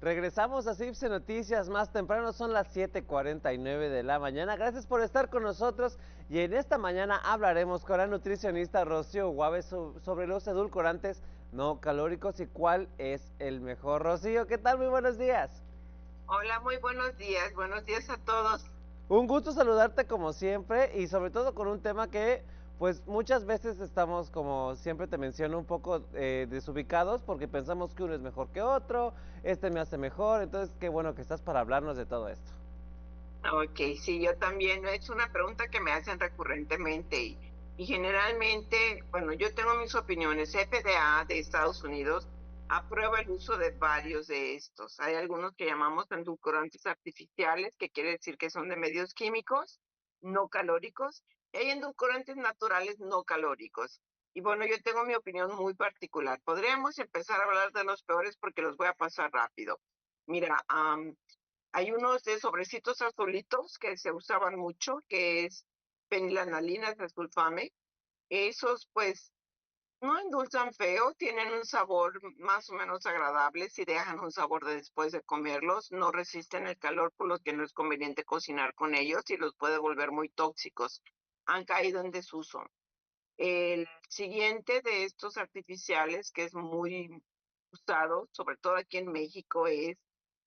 Regresamos a CIPSE Noticias más temprano, son las 7:49 de la mañana. Gracias por estar con nosotros y en esta mañana hablaremos con la nutricionista Rocío Guave sobre los edulcorantes no calóricos y cuál es el mejor. Rocío, ¿qué tal? Muy buenos días. Hola, muy buenos días a todos. Un gusto saludarte como siempre y sobre todo con un tema que pues muchas veces estamos, como siempre te menciono, un poco desubicados porque pensamos que uno es mejor que otro, este me hace mejor, entonces qué bueno que estás para hablarnos de todo esto. Ok, sí, yo también, es una pregunta que me hacen recurrentemente y generalmente, bueno, yo tengo mis opiniones. FDA de Estados Unidos aprueba el uso de varios de estos. Hay algunos que llamamos endulcorantes artificiales, que quiere decir que son de medios químicos, no calóricos, y hay endulcorantes naturales no calóricos. Y bueno, yo tengo mi opinión muy particular. Podríamos empezar a hablar de los peores porque los voy a pasar rápido. Mira, hay unos de sobrecitos azulitos que se usaban mucho, que es fenilanalina sulfame. Esos, pues, no endulzan feo, tienen un sabor más o menos agradable, si dejan un sabor de después de comerlos, no resisten el calor, por lo que no es conveniente cocinar con ellos y los puede volver muy tóxicos. Han caído en desuso. El siguiente de estos artificiales, que es muy usado, sobre todo aquí en México, es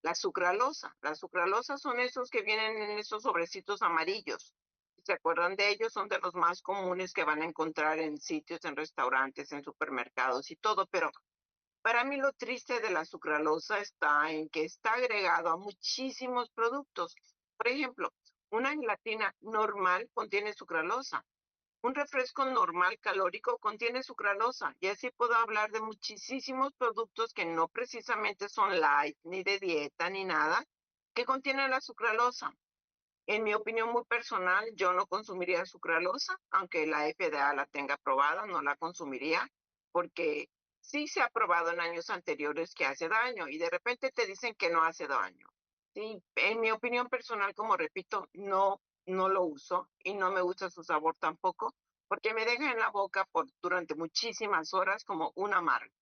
la sucralosa. La sucralosa son esos que vienen en esos sobrecitos amarillos. Si se acuerdan de ellos, son de los más comunes que van a encontrar en sitios, en restaurantes, en supermercados y todo, pero para mí lo triste de la sucralosa está en que está agregado a muchísimos productos. Por ejemplo, una gelatina normal contiene sucralosa, un refresco normal calórico contiene sucralosa, y así puedo hablar de muchísimos productos que no precisamente son light, ni de dieta, ni nada, que contienen la sucralosa. En mi opinión muy personal, yo no consumiría sucralosa, aunque la FDA la tenga aprobada, no la consumiría, porque sí se ha probado en años anteriores que hace daño y de repente te dicen que no hace daño. Sí, en mi opinión personal, como repito, no lo uso y no me gusta su sabor tampoco, porque me deja en la boca durante muchísimas horas como un amargo.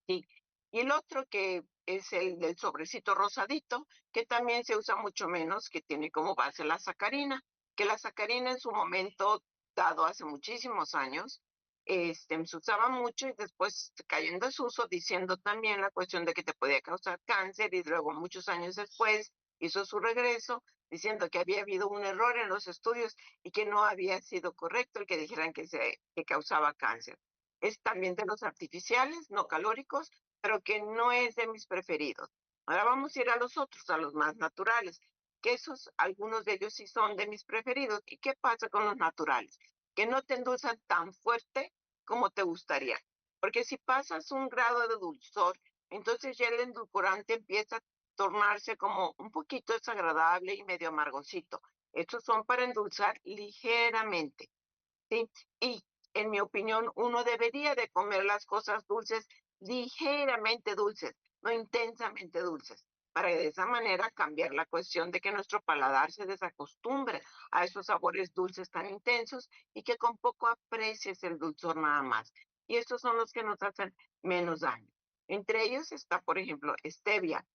Sí. Y el otro que es el del sobrecito rosadito, que también se usa mucho menos, que tiene como base la sacarina, que la sacarina en su momento, dado hace muchísimos años, se usaba mucho y después se cayó en desuso, diciendo también la cuestión de que te podía causar cáncer, y luego muchos años después hizo su regreso diciendo que había habido un error en los estudios y que no había sido correcto el que dijeran que causaba cáncer. Es también de los artificiales, no calóricos, pero que no es de mis preferidos. Ahora vamos a ir a los otros, a los más naturales, que esos, algunos de ellos sí son de mis preferidos. ¿Y qué pasa con los naturales? Que no te endulzan tan fuerte como te gustaría. Porque si pasas un grado de dulzor, entonces ya el endulcorante empieza a tornarse como un poquito desagradable y medio amargosito. Estos son para endulzar ligeramente. Sí, y en mi opinión, uno debería de comer las cosas dulces ligeramente dulces, no intensamente dulces, para de esa manera cambiar la cuestión de que nuestro paladar se desacostumbre a esos sabores dulces tan intensos y que con poco aprecies el dulzor nada más. Y estos son los que nos hacen menos daño. Entre ellos está, por ejemplo, stevia.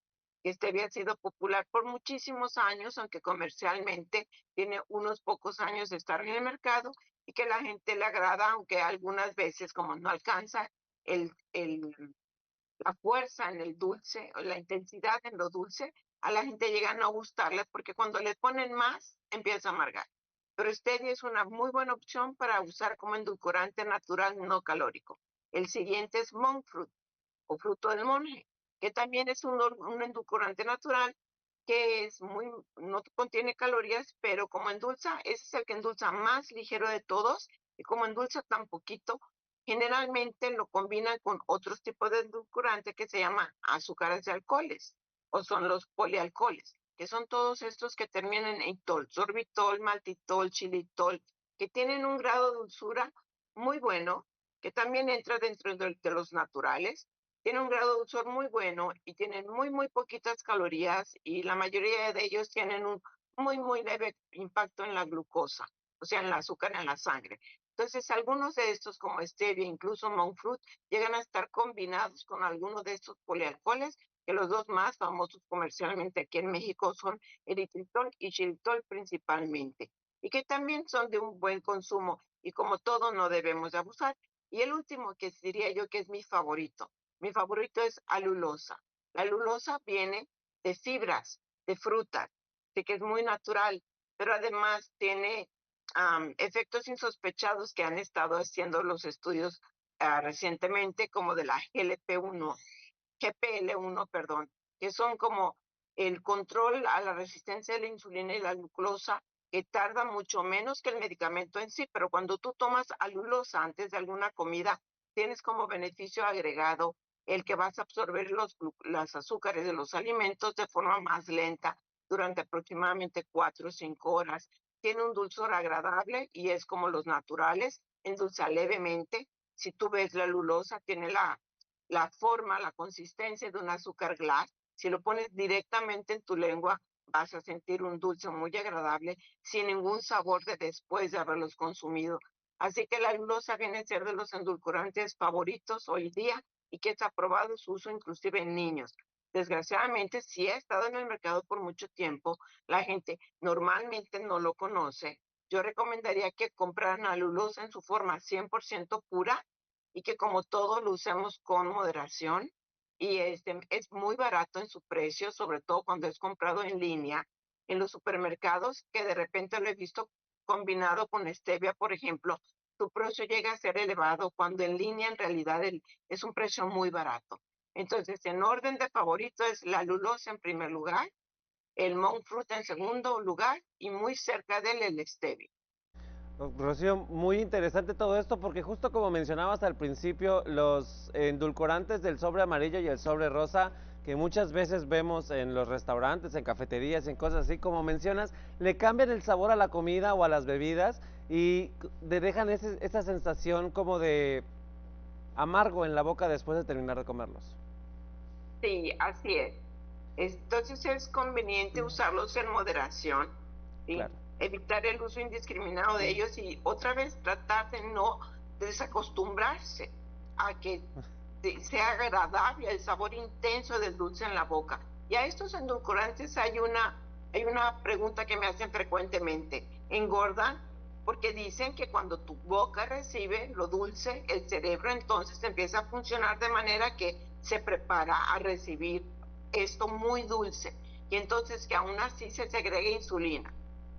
Stevia ha sido popular por muchísimos años, aunque comercialmente tiene unos pocos años de estar en el mercado y que la gente le agrada, aunque algunas veces como no alcanza el, el- la fuerza en el dulce o la intensidad en lo dulce, a la gente llega a no gustarle porque cuando le ponen más empieza a amargar. Pero stevia es una muy buena opción para usar como endulcorante natural no calórico. El siguiente es monk fruit o fruto del monje, que también es un endulcorante natural que es muy, no contiene calorías, pero como endulza, ese es el que endulza más ligero de todos, y como endulza tan poquito, generalmente lo combinan con otros tipos de endulcorante que se llama azúcares de alcoholes, o son los polialcoholes, que son todos estos que terminan en tol, sorbitol, maltitol, xilitol, que tienen un grado de dulzura muy bueno, que también entra dentro de los naturales, tiene un grado de dulzor muy bueno y tienen muy poquitas calorías, y la mayoría de ellos tienen un muy leve impacto en la glucosa, o sea, en el azúcar en la sangre. Entonces, algunos de estos, como stevia, incluso monk fruit, llegan a estar combinados con alguno de estos polialcoholes que los dos más famosos comercialmente aquí en México son eritritol y xilitol principalmente, y que también son de un buen consumo, y como todo no debemos de abusar. Y el último que diría yo que es mi favorito es alulosa. La alulosa viene de fibras, de frutas, de que es muy natural, pero además tiene efectos insospechados que han estado haciendo los estudios recientemente, como de la GPL1, perdón, que son como el control a la resistencia de la insulina y la glucosa, que tarda mucho menos que el medicamento en sí, pero cuando tú tomas alulosa antes de alguna comida, tienes como beneficio agregado el que vas a absorber los azúcares de los alimentos de forma más lenta durante aproximadamente 4 o 5 horas. Tiene un dulzor agradable y es como los naturales, endulza levemente. Si tú ves la alulosa, tiene la forma, la consistencia de un azúcar glass. Si lo pones directamente en tu lengua, vas a sentir un dulce muy agradable sin ningún sabor de después de haberlos consumido. Así que la alulosa viene a ser de los endulcorantes favoritos hoy día y que está aprobado su uso inclusive en niños. Desgraciadamente, sí ha estado en el mercado por mucho tiempo. La gente normalmente no lo conoce. Yo recomendaría que compraran alulosa en su forma 100% pura y que como todo lo usemos con moderación. Y es muy barato en su precio, sobre todo cuando es comprado en línea en los supermercados, que de repente lo he visto combinado con stevia, por ejemplo. Su precio llega a ser elevado cuando en línea en realidad es un precio muy barato. Entonces, en orden de favorito es la lulosa en primer lugar, el monk fruit en segundo lugar y muy cerca de él el stevia. Rocío, muy interesante todo esto porque justo como mencionabas al principio, los endulcorantes del sobre amarillo y el sobre rosa que muchas veces vemos en los restaurantes, en cafeterías, en cosas así, como mencionas, le cambian el sabor a la comida o a las bebidas y te dejan esa sensación como de amargo en la boca después de terminar de comerlos. Sí, así es. Entonces es conveniente usarlos en moderación, ¿sí? Claro. Evitar el uso indiscriminado de ellos y otra vez tratar de no desacostumbrarse a que sea agradable el sabor intenso del dulce en la boca. Y a estos endulcorantes hay una pregunta que me hacen frecuentemente. ¿Engordan? Porque dicen que cuando tu boca recibe lo dulce, el cerebro entonces empieza a funcionar de manera que se prepara a recibir esto muy dulce y entonces que aún así se segregue insulina.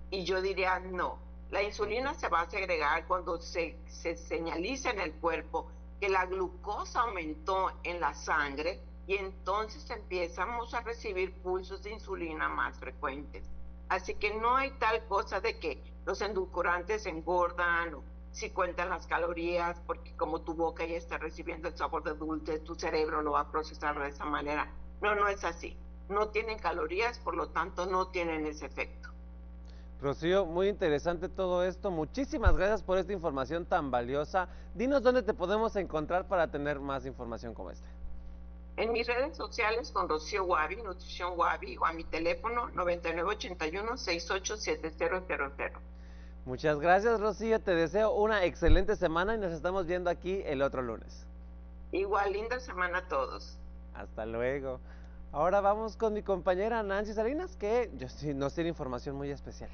Y yo diría, no, la insulina Ok. se va a segregar cuando se señaliza en el cuerpo que la glucosa aumentó en la sangre y entonces empezamos a recibir pulsos de insulina más frecuentes. Así que no hay tal cosa de que los endulcorantes engordan o si cuentan las calorías, porque como tu boca ya está recibiendo el sabor de dulce, tu cerebro lo va a procesar de esa manera. No, no es así. No tienen calorías, por lo tanto no tienen ese efecto. Rocío, muy interesante todo esto. Muchísimas gracias por esta información tan valiosa. Dinos dónde te podemos encontrar para tener más información como esta. En mis redes sociales con Rocío Wabi, Nutrición Wabi, o a mi teléfono 9981-687000. Muchas gracias, Rocío. Te deseo una excelente semana y nos estamos viendo aquí el otro lunes. Igual, linda semana a todos. Hasta luego. Ahora vamos con mi compañera Nancy Salinas, que nos tiene información muy especial.